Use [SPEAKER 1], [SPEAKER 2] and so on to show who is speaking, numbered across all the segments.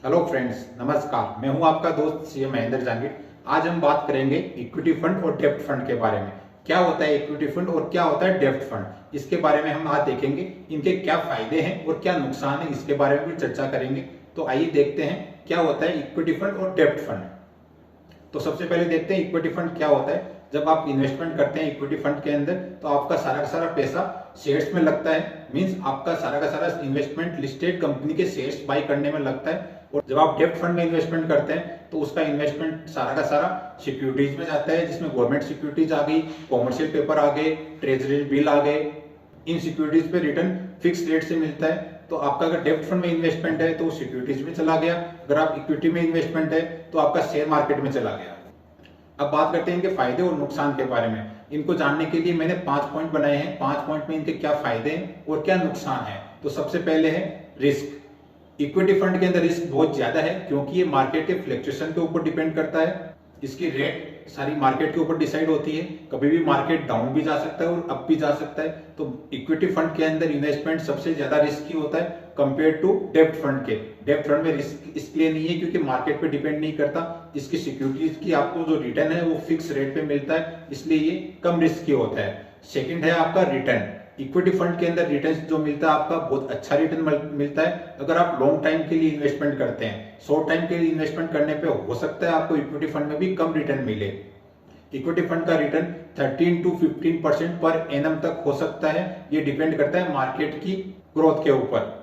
[SPEAKER 1] Hello friends, नमस्कार। मैं हूं आपका दोस्त सीए महेंद्र जांगिड़। आज हम बात करेंगे इक्विटी फंड और डेब्ट फंड के बारे में। क्या होता है इक्विटी फंड और क्या होता है डेब्ट फंड, इसके बारे में हम आज देखेंगे। इनके क्या फायदे हैं और क्या नुकसान है, इसके बारे में भी चर्चा करेंगे। तो आइए देखते हैं क्या होता है इक्विटी फंड और डेब्ट फंड। तो सबसे पहले देखते हैं इक्विटी फंड क्या होता है। जब आप इन्वेस्टमेंट करते हैं इक्विटी फंड के अंदर तो आपका सारा का सारा पैसा शेयर्स में लगता है। मींस आपका सारा का सारा इन्वेस्टमेंट लिस्टेड कंपनी के शेयर्स बाय करने में लगता है। और जब आप डेब्ट फंड में इन्वेस्टमेंट करते हैं तो उसका इन्वेस्टमेंट सारा का सारा सिक्योरिटीज में जाता है, जिसमें गवर्नमेंट सिक्योरिटीज आ गई, कॉमर्शियल पेपर आ गए, ट्रेजरी बिल आ गए। इन सिक्योरिटीज पे रिटर्न फिक्स रेट से मिलता है। तो आपका अगर डेब्ट फंड में इन्वेस्टमेंट है तो वो सिक्योरिटीज में चला गया, अगर आप इक्विटी में इन्वेस्टमेंट है तो आपका शेयर मार्केट में चला गया। अब बात करते हैं इनके फायदे और नुकसान के बारे में। इनको जानने के लिए मैंने 5 पॉइंट बनाए हैं। 5 पॉइंट में इनके क्या फायदे हैं और क्या नुकसान है। तो सबसे पहले है रिस्क। इक्विटी फंड के अंदर रिस्क बहुत ज्यादा है क्योंकि ये मार्केट के फ्लक्चुएशन के ऊपर डिपेंड करता है। इसकी रेट सारी मार्केट के ऊपर डिसाइड होती है। कभी भी मार्केट डाउन भी जा सकता है और अप भी जा सकता है। तो इक्विटी फंड के अंदर इन्वेस्टमेंट सबसे ज्यादा रिस्की होता है कंपेयर टू डेब्ट फंड के। डेब्ट फंड में रिस्क इसलिए नहीं है क्योंकि मार्केट पे डिपेंड नहीं करता। इसकी सिक्योरिटीज की आपको जो रिटर्न है वो फिक्स रेट पे मिलता है, इसलिए ये कम रिस्की होता है। सेकंड है आपका रिटर्न। इक्विटी फंड के अंदर रिटर्न जो मिलता है आपका बहुत अच्छा रिटर्न मिलता है अगर आप लॉन्ग टाइम के लिए इन्वेस्टमेंट करते हैं। शॉर्ट टाइम के लिए इन्वेस्टमेंट करने पे हो सकता है आपको इक्विटी फंड में भी कम रिटर्न मिले। इक्विटी फंड का रिटर्न 13 to 15% पर एनम तक हो सकता है। ये डिपेंड करता है मार्केट की ग्रोथ के ऊपर।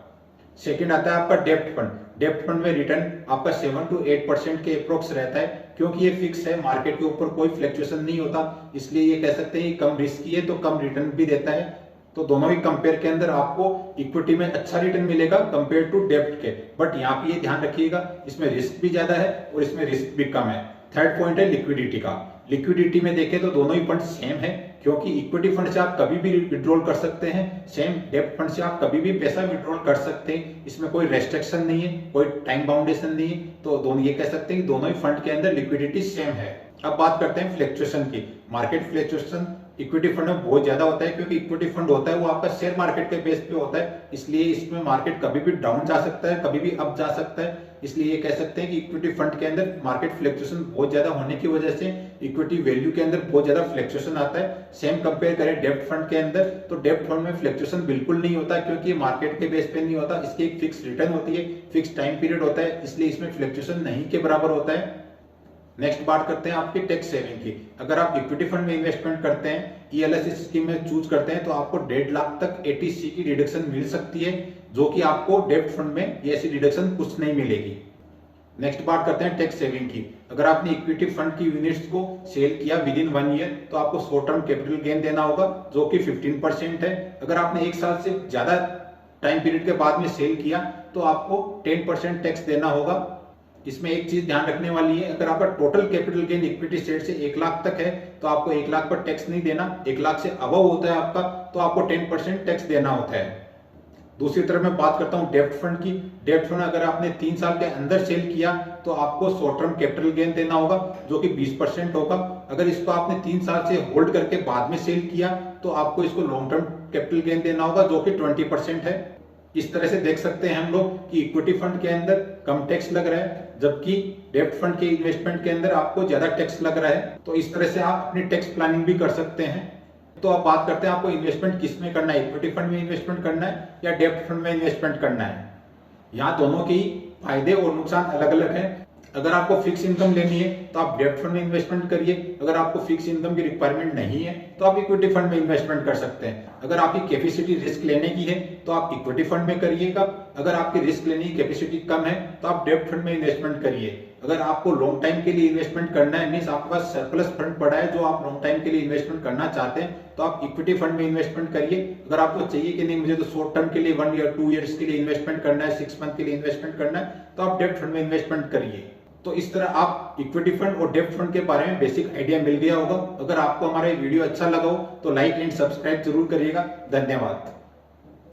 [SPEAKER 1] सेकंड आता है आपका डेब्ट फंड। डेब्ट फंड में रिटर्न आपका 7 to 8% के अप्रोक्स रहता है क्योंकि ये फिक्स है, मार्केट के ऊपर कोई फ्लक्चुएशन नहीं होता, इसलिए ये कह सकते हैं कम रिस्की है तो कम रिटर्न भी देता है। तो दोनों ही कंपेयर के अंदर आपको इक्विटी में अच्छा रिटर्न मिलेगा कंपेयर टू डेब्ट के। बट यहाँ पे ये ध्यान रखिएगा इसमें रिस्क भी ज्यादा है और इसमें रिस्क भी कम है। थर्ड पॉइंट है लिक्विडिटी का। लिक्विडिटी में देखें तो दोनों ही फंड सेम है क्योंकि इक्विटी फंड से आप कभी भी विड्रॉल कर सकते हैं, सेम डेब्ट फंड से आप कभी भी पैसा विड्रॉल कर सकते हैं। इसमें कोई रेस्ट्रिक्शन नहीं है, कोई टाइम बाउंडेशन नहीं है। तो दोनों ये कह सकते हैं कि दोनों ही फंड के अंदर लिक्विडिटी सेम है। अब बात करते हैं फ्लक्चुएशन की। मार्केट फ्लक्चुएशन इक्विटी फंड में बहुत ज्यादा होता है क्योंकि इक्विटी फंड होता है वो आपका शेयर मार्केट के बेस पे होता है, इसलिए इसमें मार्केट कभी भी डाउन जा सकता है, कभी भी अप जा सकता है। इसलिए ये कह सकते हैं कि इक्विटी फंड के अंदर मार्केट फ्लक्चुएशन बहुत ज्यादा होने की वजह से इक्विटी वैल्यू के अंदर बहुत ज्यादा फ्लक्चुएशन आता है। सेम कंपेयर करें डेब्ट फंड के अंदर तो डेब्ट फंड में फ्लक्चुएशन बिल्कुल नहीं होता क्योंकि ये मार्केट के बेस पे नहीं होता। इसकी एक फिक्स रिटर्न होती है, फिक्स टाइम पीरियड होता है, इसलिए इसमें फ्लक्चुएशन नहीं के बराबर होता है। नेक्स्ट बात करते हैं आपकी टैक्स सेविंग की। अगर आप इक्विटी फंड में इन्वेस्टमेंट करते हैं, ईएलएस स्कीम में चूज करते हैं तो आपको 1.5 लाख तक एटीसी की डिडक्शन मिल सकती है, जो कि आपको डेब्ट फंड में ये ऐसी डिडक्शन कुछ नहीं मिलेगी। नेक्स्ट बात करते हैं टैक्स सेविंग की। अगर आपने इक्विटी फंड की यूनिट्स को सेल किया विद इन 1 ईयर तो आपको शॉर्ट टर्म कैपिटल गेन देना होगा जो कि 15% है। अगर आपने 1 साल से ज्यादा टाइम पीरियड के बाद में सेल किया तो आपको 10% टैक्स देना होगा। इसमें एक चीज ध्यान रखने वाली है, अगर आपका total capital gain equity share से 1 लाख तक है तो आपको 1 लाख पर टैक्स नहीं देना। 1 लाख से अबव होता है आपका तो आपको 10% टैक्स देना होता है। दूसरी तरफ मैं बात करता हूं डेब्ट फंड की। डेब्ट फंड अगर आपने 3 साल के अंदर सेल किया तो आपको शॉर्ट टर्म कैपिटल गेन देना होगा जो कि 20% होगा। अगर इसको आपने 3 साल से होल्ड करके बाद में सेल किया तो आपको इसको लॉन्ग टर्म कैपिटल गेन देना होगा जो कि 20% है। इस तरह से देख सकते हैं हम लोग कि इक्विटी फंड के अंदर कम टैक्स लग रहा है जबकि डेब्ट फंड के इन्वेस्टमेंट के अंदर आपको ज्यादा टैक्स लग रहा है। तो इस तरह से आप अपनी टैक्स प्लानिंग भी कर सकते हैं। तो अब बात करते हैं आपको इन्वेस्टमेंट किस में करना है, इक्विटी फंड में इन्वेस्टमेंट करना है या डेब्ट फंड में इन्वेस्टमेंट करना है। यहाँ दोनों के फायदे और नुकसान अलग अलग है। अगर आपको फिक्स इनकम लेनी है तो आप डेब्ट फंड में इन्वेस्टमेंट करिए। अगर आपको फिक्स इनकम की रिक्वायरमेंट नहीं है तो आप इक्विटी फंड में इन्वेस्टमेंट कर सकते हैं। अगर आपकी कैपेसिटी रिस्क लेने की है तो आप इक्विटी फंड में करिएगा। अगर आपकी रिस्क लेने की कैपेसिटी कम है तो आप डेब्ट फंड में इन्वेस्टमेंट करिए। अगर आपको लॉन्ग टाइम के लिए इन्वेस्टमेंट करना है, मींस आपके पास सरप्लस फंड पड़ा है जो आप लॉन्ग टाइम के लिए इन्वेस्टमेंट करना चाहते हैं, तो आप इक्विटी फंड में इन्वेस्टमेंट करिए। अगर आपको चाहिए कि नहीं मुझे तो शॉर्ट टर्म के लिए 1 ईयर 2 ईयर्स के लिए इन्वेस्टमेंट करना है, 6 मंथ के लिए इन्वेस्टमेंट करना है, तो आप डेब्ट फंड में इन्वेस्टमेंट करिए। तो इस तरह आप इक्विटी फंड और डेब्ट फंड के बारे में बेसिक आइडिया मिल गया होगा। अगर आपको हमारा वीडियो अच्छा लगा हो तो लाइक एंड सब्सक्राइब जरूर करिएगा। धन्यवाद।